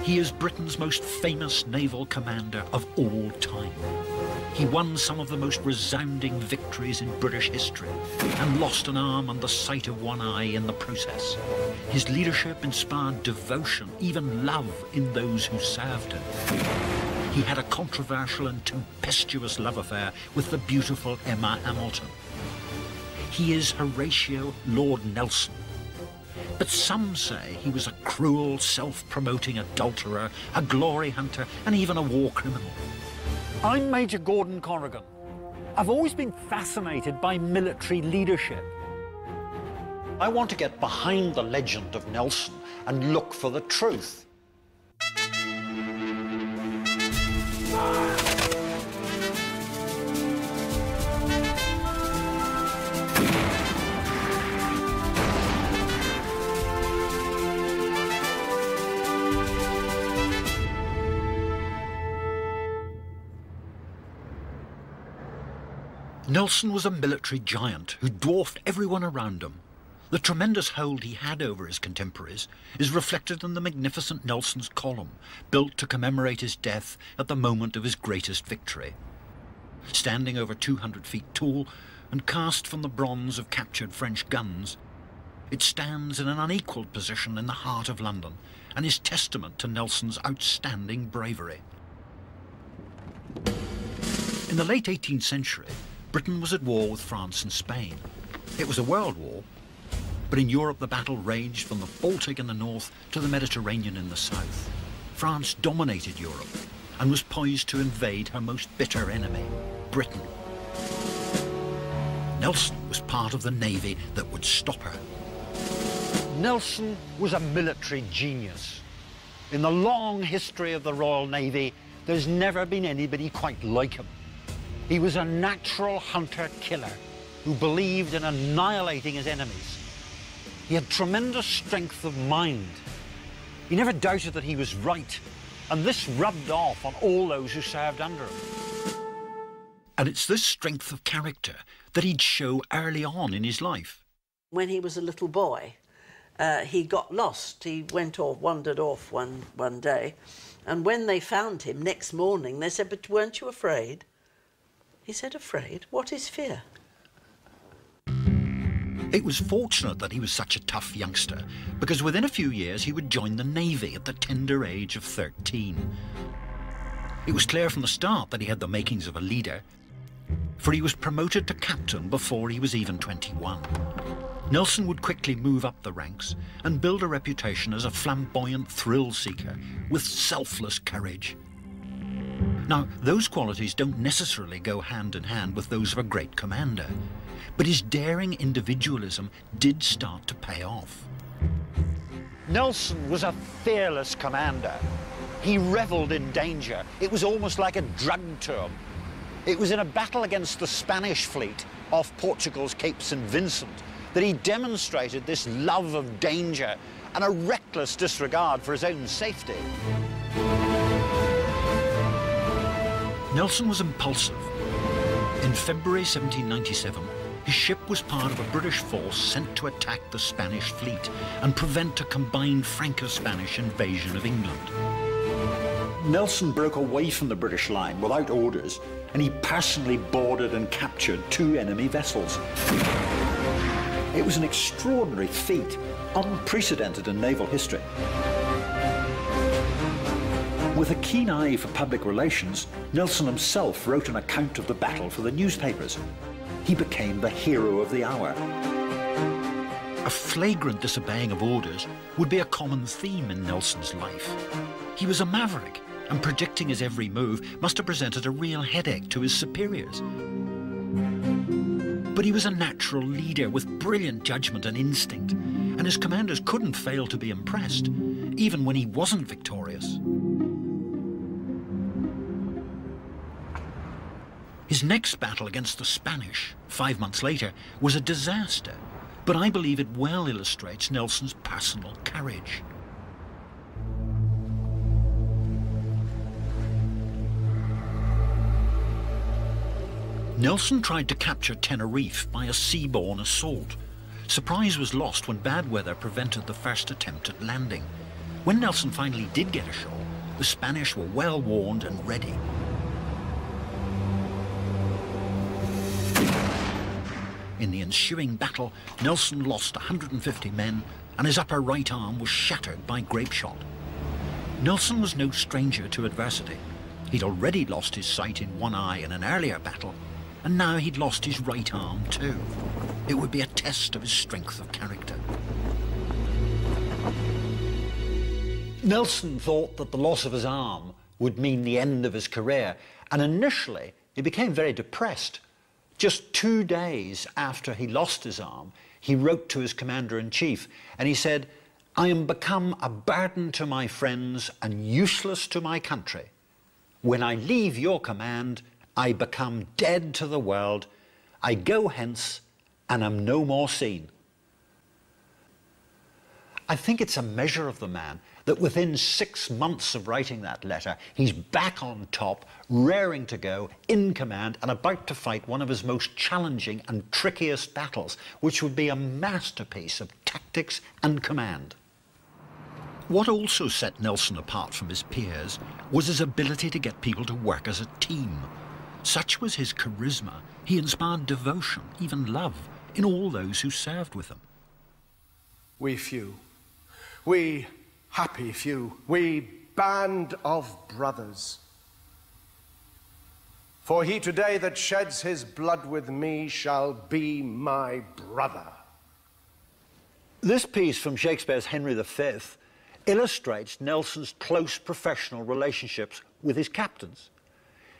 He is Britain's most famous naval commander of all time. He won some of the most resounding victories in British history and lost an arm and the sight of one eye in the process. His leadership inspired devotion, even love, in those who served him. He had a controversial and tempestuous love affair with the beautiful Emma Hamilton. He is Horatio Lord Nelson. But some say he was a cruel, self-promoting adulterer, a glory hunter, and even a war criminal. I'm Major Gordon Corrigan. I've always been fascinated by military leadership. I want to get behind the legend of Nelson and look for the truth. Nelson was a military giant who dwarfed everyone around him. The tremendous hold he had over his contemporaries is reflected in the magnificent Nelson's Column, built to commemorate his death at the moment of his greatest victory. Standing over 200 feet tall and cast from the bronze of captured French guns, it stands in an unequalled position in the heart of London and is testament to Nelson's outstanding bravery. In the late 18th century, Britain was at war with France and Spain. It was a world war, but in Europe the battle raged from the Baltic in the north to the Mediterranean in the south. France dominated Europe and was poised to invade her most bitter enemy, Britain. Nelson was part of the navy that would stop her. Nelson was a military genius. In the long history of the Royal Navy, there's never been anybody quite like him. He was a natural hunter-killer who believed in annihilating his enemies. He had tremendous strength of mind. He never doubted that he was right, and this rubbed off on all those who served under him. And it's this strength of character that he'd show early on in his life. When he was a little boy, he got lost. He went off, wandered off one day, and when they found him next morning, they said, "But weren't you afraid?" He said, "Afraid? What is fear?" It was fortunate that he was such a tough youngster, because within a few years he would join the Navy at the tender age of 13. It was clear from the start that he had the makings of a leader, for he was promoted to captain before he was even 21. Nelson would quickly move up the ranks and build a reputation as a flamboyant thrill-seeker with selfless courage. Now, those qualities don't necessarily go hand in hand with those of a great commander, but his daring individualism did start to pay off. Nelson was a fearless commander. He revelled in danger. It was almost like a drug to him. It was in a battle against the Spanish fleet off Portugal's Cape St. Vincent that he demonstrated this love of danger and a reckless disregard for his own safety. Nelson was impulsive. In February 1797, his ship was part of a British force sent to attack the Spanish fleet and prevent a combined Franco-Spanish invasion of England. Nelson broke away from the British line without orders, and he personally boarded and captured 2 enemy vessels. It was an extraordinary feat, unprecedented in naval history. With a keen eye for public relations, Nelson himself wrote an account of the battle for the newspapers. He became the hero of the hour. A flagrant disobeying of orders would be a common theme in Nelson's life. He was a maverick, and predicting his every move must have presented a real headache to his superiors. But he was a natural leader with brilliant judgment and instinct, and his commanders couldn't fail to be impressed, even when he wasn't victorious. His next battle against the Spanish, 5 months later, was a disaster, but I believe it well illustrates Nelson's personal courage. Nelson tried to capture Tenerife by a sea-borne assault. Surprise was lost when bad weather prevented the first attempt at landing. When Nelson finally did get ashore, the Spanish were well warned and ready. In the ensuing battle, Nelson lost 150 men and his upper right arm was shattered by grape shot. Nelson was no stranger to adversity. He'd already lost his sight in one eye in an earlier battle, and now he'd lost his right arm too. It would be a test of his strength of character. Nelson thought that the loss of his arm would mean the end of his career, and initially he became very depressed. Just 2 days after he lost his arm, he wrote to his commander-in-chief and he said, "I am become a burden to my friends and useless to my country. When I leave your command, I become dead to the world. I go hence and am no more seen." I think it's a measure of the man that within 6 months of writing that letter, he's back on top, raring to go, in command, and about to fight one of his most challenging and trickiest battles, which would be a masterpiece of tactics and command. What also set Nelson apart from his peers was his ability to get people to work as a team. Such was his charisma, he inspired devotion, even love, in all those who served with him. We few, we happy few, we band of brothers. For he today that sheds his blood with me shall be my brother. This piece from Shakespeare's Henry V illustrates Nelson's close professional relationships with his captains.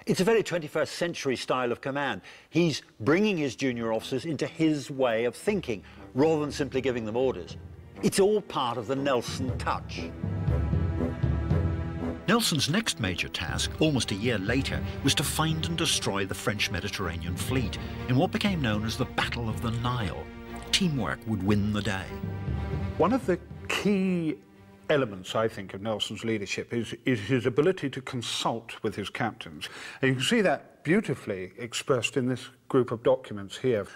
It's a very 21st century style of command. He's bringing his junior officers into his way of thinking, rather than simply giving them orders. It's all part of the Nelson touch. Nelson's next major task, almost a year later, was to find and destroy the French Mediterranean fleet in what became known as the Battle of the Nile. Teamwork would win the day. One of the key elements, I think, of Nelson's leadership is his ability to consult with his captains. And you can see that beautifully expressed in this group of documents here.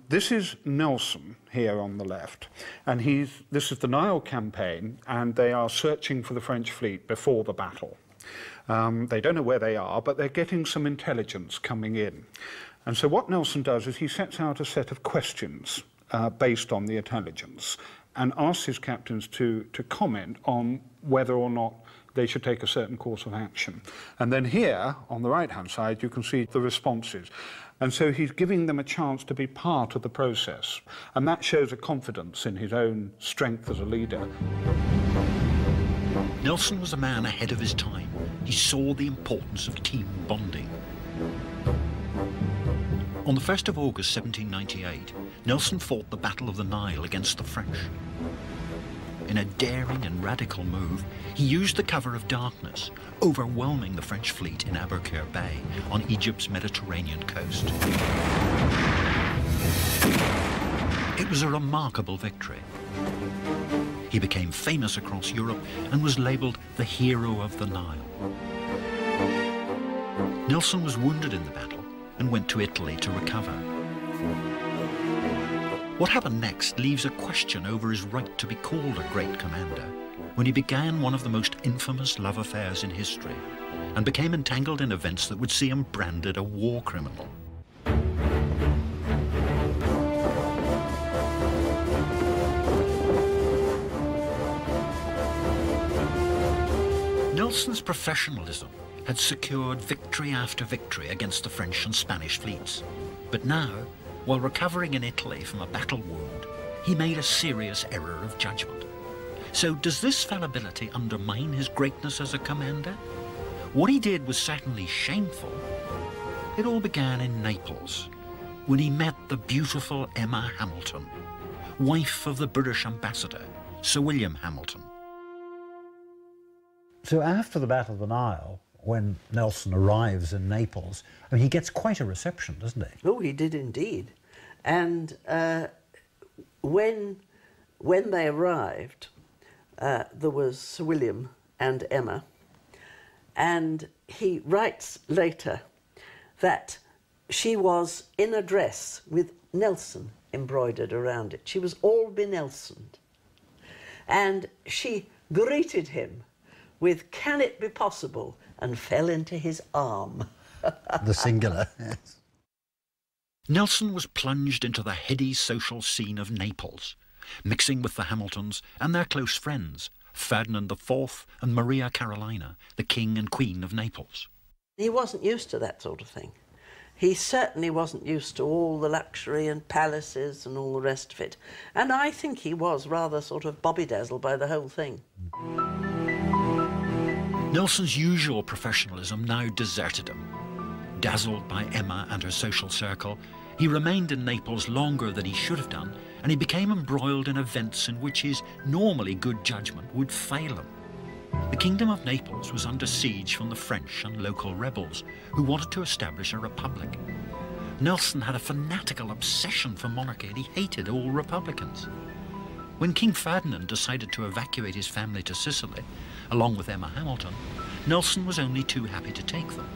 This is Nelson here on the left, and this is the Nile campaign, and they are searching for the French fleet before the battle. They don't know where they are, but they're getting some intelligence coming in. And so what Nelson does is he sets out a set of questions based on the intelligence, and asks his captains to comment on whether or not they should take a certain course of action. And then here, on the right-hand side, you can see the responses. And so he's giving them a chance to be part of the process. And that shows a confidence in his own strength as a leader. Nelson was a man ahead of his time. He saw the importance of team bonding. On the 1st of August 1798, Nelson fought the Battle of the Nile against the French. In a daring and radical move, he used the cover of darkness, overwhelming the French fleet in Aboukir Bay on Egypt's Mediterranean coast. It was a remarkable victory. He became famous across Europe and was labelled the hero of the Nile. Nelson was wounded in the battle and went to Italy to recover. What happened next leaves a question over his right to be called a great commander when he began one of the most infamous love affairs in history and became entangled in events that would see him branded a war criminal. Nelson's professionalism had secured victory after victory against the French and Spanish fleets. But now, while recovering in Italy from a battle wound, he made a serious error of judgment. So does this fallibility undermine his greatness as a commander? What he did was certainly shameful. It all began in Naples, when he met the beautiful Emma Hamilton, wife of the British ambassador, Sir William Hamilton. So after the Battle of the Nile, when Nelson arrives in Naples, I mean, he gets quite a reception, doesn't he? Oh, he did indeed. And when they arrived, there was Sir William and Emma, and he writes later that she was in a dress with Nelson embroidered around it. She was all be Nelsoned. And she greeted him with "Can it be possible?" and fell into his arm. The singular, yes. Nelson was plunged into the heady social scene of Naples, mixing with the Hamiltons and their close friends, Ferdinand IV and Maria Carolina, the King and Queen of Naples. He wasn't used to that sort of thing. He certainly wasn't used to all the luxury and palaces and all the rest of it. And I think he was rather sort of bobby-dazzled by the whole thing. Nelson's usual professionalism now deserted him. Dazzled by Emma and her social circle, he remained in Naples longer than he should have done, and he became embroiled in events in which his normally good judgment would fail him. The Kingdom of Naples was under siege from the French and local rebels who wanted to establish a republic. Nelson had a fanatical obsession for monarchy and he hated all republicans. When King Ferdinand decided to evacuate his family to Sicily, along with Emma Hamilton, Nelson was only too happy to take them.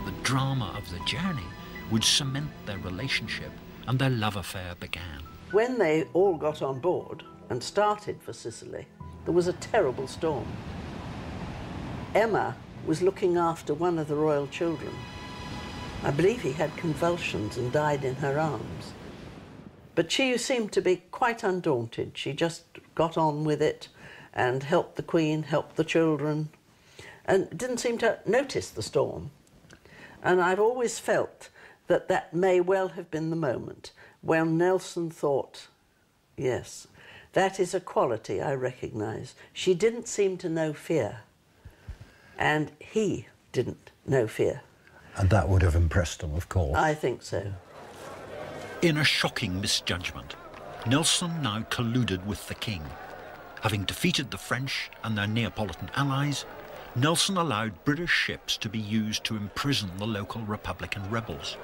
The drama of the journey would cement their relationship and their love affair began. When they all got on board and started for Sicily, there was a terrible storm. Emma was looking after one of the royal children. I believe he had convulsions and died in her arms. But she seemed to be quite undaunted. She just got on with it and helped the Queen, helped the children, and didn't seem to notice the storm. And I've always felt that that may well have been the moment when Nelson thought, yes, that is a quality I recognise. She didn't seem to know fear. And he didn't know fear. And that would have impressed him, of course. I think so. In a shocking misjudgment, Nelson now colluded with the king. Having defeated the French and their Neapolitan allies, Nelson allowed British ships to be used to imprison the local Republican rebels.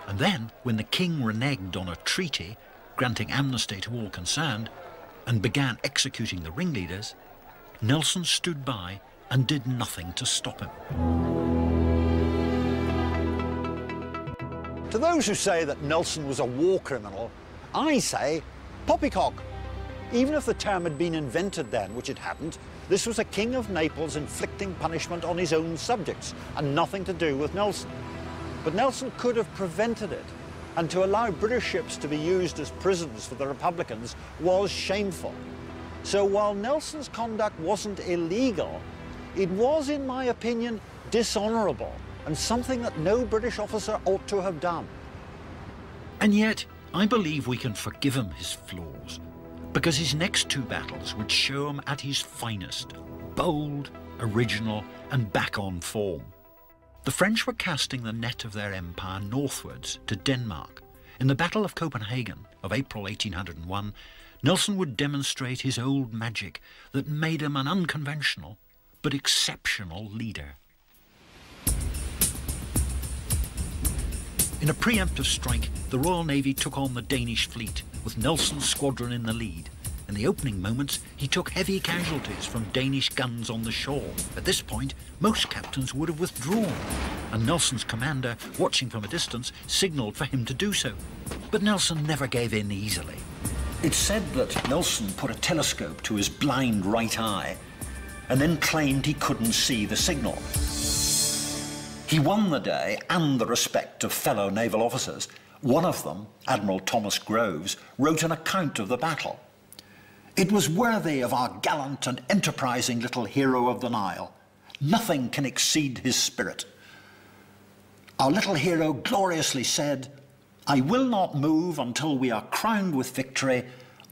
And then, when the king reneged on a treaty granting amnesty to all concerned and began executing the ringleaders, Nelson stood by and did nothing to stop him. To those who say that Nelson was a war criminal, I say poppycock. Even if the term had been invented then, which it hadn't, this was a king of Naples inflicting punishment on his own subjects and nothing to do with Nelson. But Nelson could have prevented it, and to allow British ships to be used as prisons for the Republicans was shameful. So while Nelson's conduct wasn't illegal, it was, in my opinion, dishonourable and something that no British officer ought to have done. And yet, I believe we can forgive him his flaws, because his next two battles would show him at his finest, bold, original, and back on form. The French were casting the net of their empire northwards to Denmark. In the Battle of Copenhagen of April 1801, Nelson would demonstrate his old magic that made him an unconventional but exceptional leader. In a preemptive strike, the Royal Navy took on the Danish fleet, with Nelson's squadron in the lead. In the opening moments, he took heavy casualties from Danish guns on the shore. At this point, most captains would have withdrawn, and Nelson's commander, watching from a distance, signalled for him to do so. But Nelson never gave in easily. It's said that Nelson put a telescope to his blind right eye and then claimed he couldn't see the signal. He won the day and the respect of fellow naval officers. One of them, Admiral Thomas Groves, wrote an account of the battle. It was worthy of our gallant and enterprising little hero of the Nile. Nothing can exceed his spirit. Our little hero gloriously said, "I will not move until we are crowned with victory,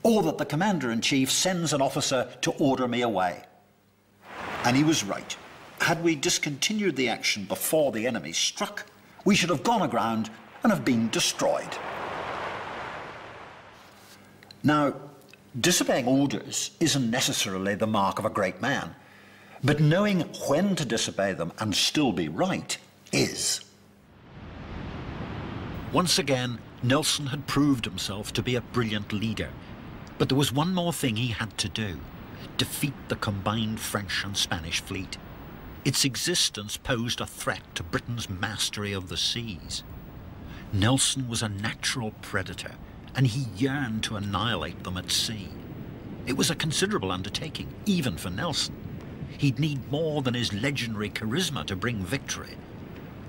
or that the Commander-in-Chief sends an officer to order me away." And he was right. Had we discontinued the action before the enemy struck, we should have gone aground and have been destroyed. Now, disobeying orders isn't necessarily the mark of a great man, but knowing when to disobey them and still be right is. Once again, Nelson had proved himself to be a brilliant leader, but there was one more thing he had to do: defeat the combined French and Spanish fleet. Its existence posed a threat to Britain's mastery of the seas. Nelson was a natural predator, and he yearned to annihilate them at sea. It was a considerable undertaking, even for Nelson. He'd need more than his legendary charisma to bring victory.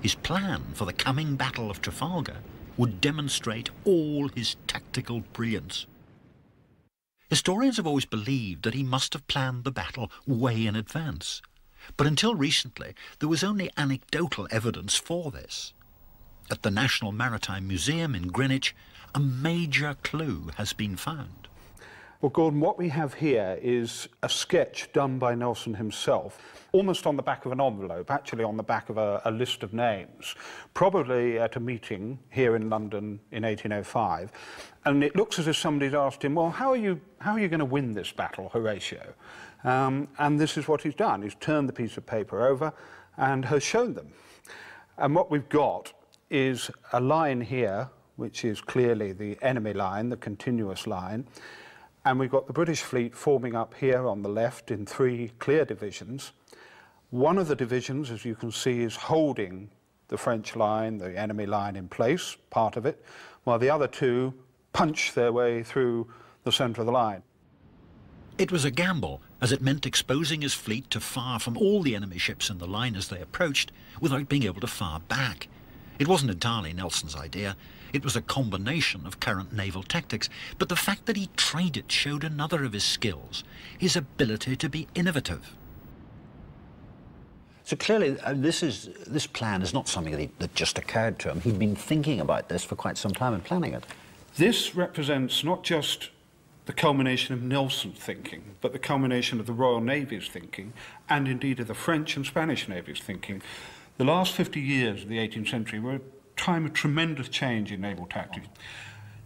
His plan for the coming Battle of Trafalgar would demonstrate all his tactical brilliance. Historians have always believed that he must have planned the battle way in advance. But until recently, there was only anecdotal evidence for this. At the National Maritime Museum in Greenwich, a major clue has been found. Well, Gordon, what we have here is a sketch done by Nelson himself, almost on the back of an envelope, actually on the back of a list of names, probably at a meeting here in London in 1805. And it looks as if somebody's asked him, well, how are you going to win this battle, Horatio? And this is what he's done. He's turned the piece of paper over and has shown them. And what we've got is a line here, which is clearly the enemy line, the continuous line. And we've got the British fleet forming up here on the left in 3 clear divisions. One of the divisions, as you can see, is holding the French line, the enemy line in place, part of it, while the other 2 punch their way through the centre of the line. It was a gamble, as it meant exposing his fleet to fire from all the enemy ships in the line as they approached, without being able to fire back. It wasn't entirely Nelson's idea. It was a combination of current naval tactics, but the fact that he tried it showed another of his skills, his ability to be innovative. So clearly, this plan is not something that just occurred to him. He'd been thinking about this for quite some time and planning it. This represents not just the culmination of Nelson's thinking, but the culmination of the Royal Navy's thinking, and indeed of the French and Spanish Navy's thinking. The last 50 years of the 18th century were a time of tremendous change in naval tactics.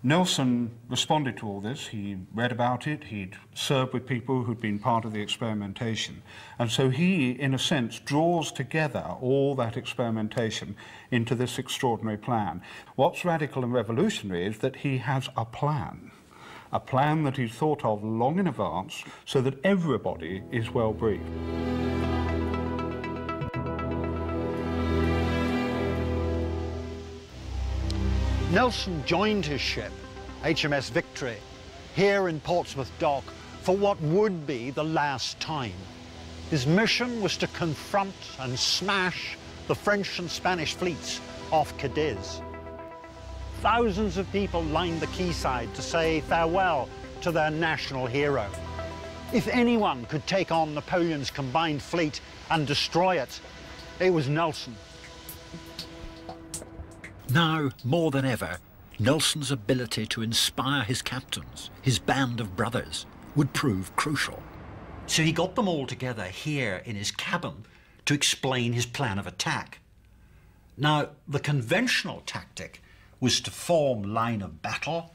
Nelson responded to all this. He read about it. He'd served with people who'd been part of the experimentation. And so he, in a sense, draws together all that experimentation into this extraordinary plan. What's radical and revolutionary is that he has a plan that he's thought of long in advance so that everybody is well briefed. Nelson joined his ship, HMS Victory, here in Portsmouth Dock for what would be the last time. His mission was to confront and smash the French and Spanish fleets off Cadiz. Thousands of people lined the quayside to say farewell to their national hero. If anyone could take on Napoleon's combined fleet and destroy it, it was Nelson. Now, more than ever, Nelson's ability to inspire his captains, his band of brothers, would prove crucial. So he got them all together here in his cabin to explain his plan of attack. Now, the conventional tactic was to form line of battle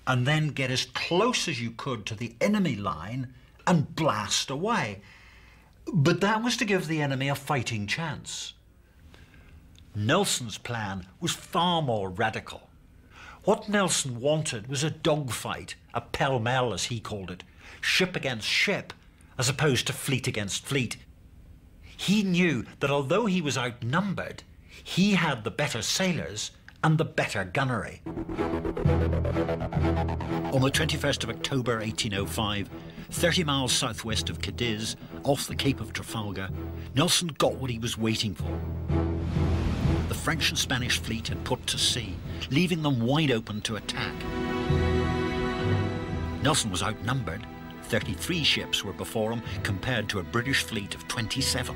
and then get as close as you could to the enemy line and blast away. But that was to give the enemy a fighting chance. Nelson's plan was far more radical. What Nelson wanted was a dogfight, a pell-mell as he called it, ship against ship, as opposed to fleet against fleet. He knew that although he was outnumbered, he had the better sailors and the better gunnery. On the 21st of October 1805, 30 miles southwest of Cadiz, off the Cape of Trafalgar, Nelson got what he was waiting for. The French and Spanish fleet had put to sea, leaving them wide open to attack. Nelson was outnumbered. 33 ships were before him, compared to a British fleet of 27.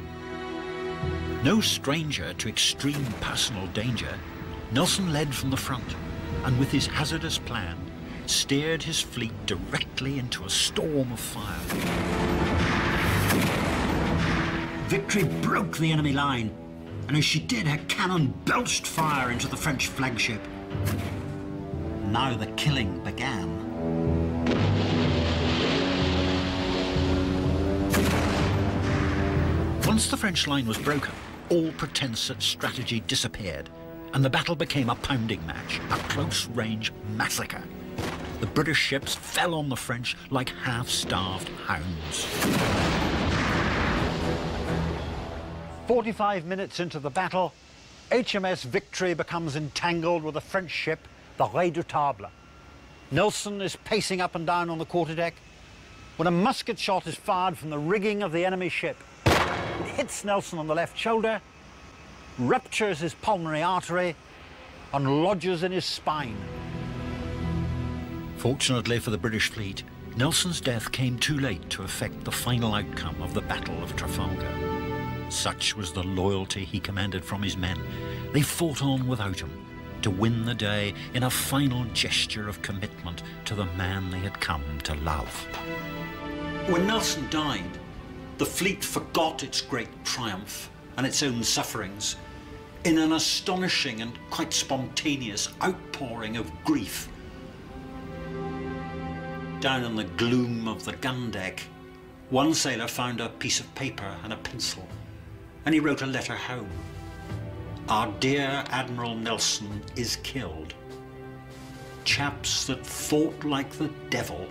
No stranger to extreme personal danger, Nelson led from the front, and with his hazardous plan, steered his fleet directly into a storm of fire. Victory broke the enemy line, and as she did, her cannon belched fire into the French flagship. Now the killing began. Once the French line was broken, all pretense at strategy disappeared, and the battle became a pounding match, a close-range massacre. The British ships fell on the French like half-starved hounds. 45 minutes into the battle, HMS Victory becomes entangled with a French ship, the Redoutable. Nelson is pacing up and down on the quarterdeck. when a musket shot is fired from the rigging of the enemy ship. It hits Nelson on the left shoulder, ruptures his pulmonary artery, and lodges in his spine. Fortunately for the British fleet, Nelson's death came too late to affect the final outcome of the Battle of Trafalgar. Such was the loyalty he commanded from his men. They fought on without him to win the day in a final gesture of commitment to the man they had come to love. When Nelson died, the fleet forgot its great triumph and its own sufferings in an astonishing and quite spontaneous outpouring of grief. Down in the gloom of the gun deck, one sailor found a piece of paper and a pencil, and he wrote a letter home. Our dear Admiral Nelson is killed. Chaps that fought like the devil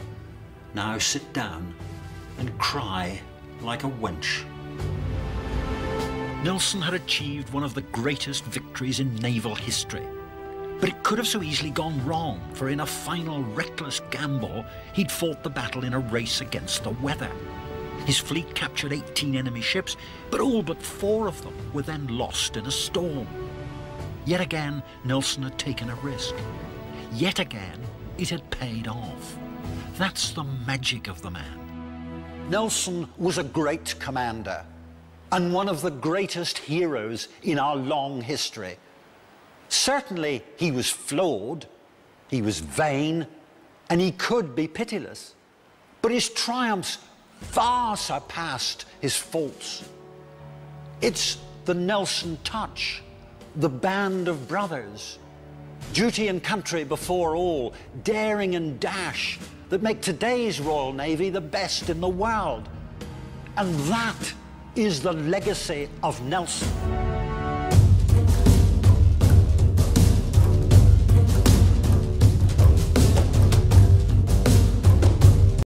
now sit down and cry like a wench. Nelson had achieved one of the greatest victories in naval history. But it could have so easily gone wrong, for in a final reckless gamble, he'd fought the battle in a race against the weather. His fleet captured 18 enemy ships, but all but 4 of them were then lost in a storm. Yet again, Nelson had taken a risk. Yet again, it had paid off. That's the magic of the man. Nelson was a great commander and one of the greatest heroes in our long history. Certainly, he was flawed, he was vain, and he could be pitiless. But his triumphs far surpassed his faults. It's the Nelson touch, the band of brothers, duty and country before all, daring and dash that make today's Royal Navy the best in the world. And that is the legacy of Nelson.